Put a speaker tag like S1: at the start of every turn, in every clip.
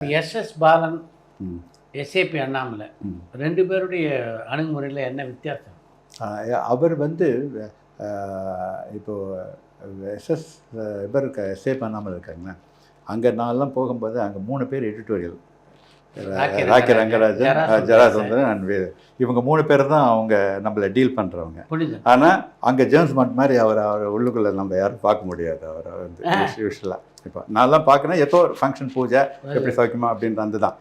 S1: SS Balan,
S2: ம்.
S1: SAP Annamalai
S2: ம்.
S1: 2 பேருடைய அணுகுமுறையில் என்ன வித்தியாசம்?
S2: அவர் வந்து இப்போ எஸ்எஸ் இவர் எஸ்ஏ பண்ணாமல் இருக்காங்களே, அங்கே நான்லாம் போகும்போது அங்கே 3 பேர் எடிட்டோரியல், ராக்கி ரங்கராஜன், ஜராசந்திரன் அண்ட் வேறு, இவங்க 3 பேர் தான் அவங்க நம்மளை டீல் பண்ணுறவங்க. ஆனால் அங்கே ஜேம்ஸ் பாண்ட் மாதிரி அவர் உள்ளுக்குள்ளே நம்ம யாரும் பார்க்க முடியாது. அவரை வந்து யூஸ்வலாக இப்போ நான்லாம் பார்க்குறேன், ஏதோ ஒரு ஃபங்க்ஷன் பூஜை எப்படி சௌக்கியமா அப்படின்ற அந்த தான்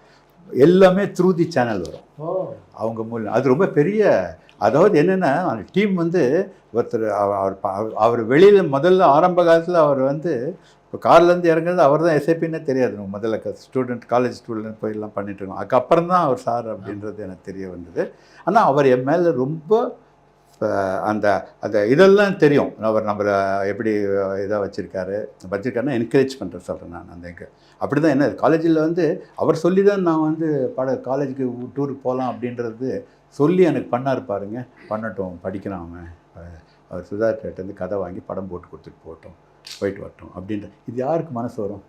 S2: எல்லாமே த்ரூ தி சேனல் வரும் அவங்க மூலம். அது ரொம்ப பெரிய, அதாவது என்னென்னா அந்த டீம் வந்து ஒருத்தர் அவர் வெளியில் முதல்ல ஆரம்ப காலத்தில் அவர் வந்து இப்போ கார்லேருந்து இறங்குறது அவர் தான் எஸ்ஐபின்னே தெரியாது. முதல்ல காலேஜ் ஸ்டூடெண்ட் போயெல்லாம் பண்ணிட்டு இருக்கோம். அதுக்கப்புறம் தான் அவர் சார் அப்படின்றது எனக்கு தெரிய வந்தது. ஆனால் அவர் என் மேலே ரொம்ப அந்த அந்த இதெல்லாம் தெரியும். அவர் நம்மளை எப்படி இதாக வச்சுருக்காருன்னா என்கரேஜ் பண்ணுற சொல்கிறேன் நான். அந்த அப்படி தான் என்ன காலேஜில் வந்து அவர் சொல்லி தான் நான் வந்து காலேஜுக்கு டூருக்கு போகலாம் அப்படின்றது சொல்லி எனக்கு பண்ணார் பாருங்க. பண்ணட்டும், படிக்கிறான் அவன், அவர் சுதாகிட்டேருந்து கதை வாங்கி படம் போட்டு கொடுத்துட்டு போயிட்டு வரட்டும் அப்படின்ற. இது யாருக்கு மனசு வரும்?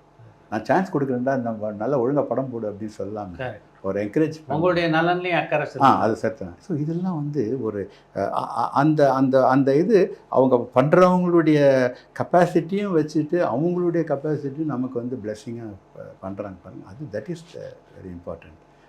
S2: நான் சான்ஸ் கொடுக்குறேன்டா, நம்ம நல்லா ஒழுங்காக படம் போடு அப்படின்னு சொல்லாமல் ஒரு என்கரேஜ்,
S1: உங்களுடைய நலன்லையும் அக்கறை.
S2: அது சேர்த்தேன். ஸோ இதெல்லாம் வந்து ஒரு அந்த அந்த அந்த இது அவங்க பண்ணுறவங்களுடைய கெப்பாசிட்டியும் வச்சுட்டு அவங்களுடைய கெப்பாசிட்டியும் நமக்கு வந்து பிளெஸ்ஸிங்காக பண்ணுறாங்க பாருங்கள். அது தட் இஸ் வெரி இம்பார்ட்டண்ட்.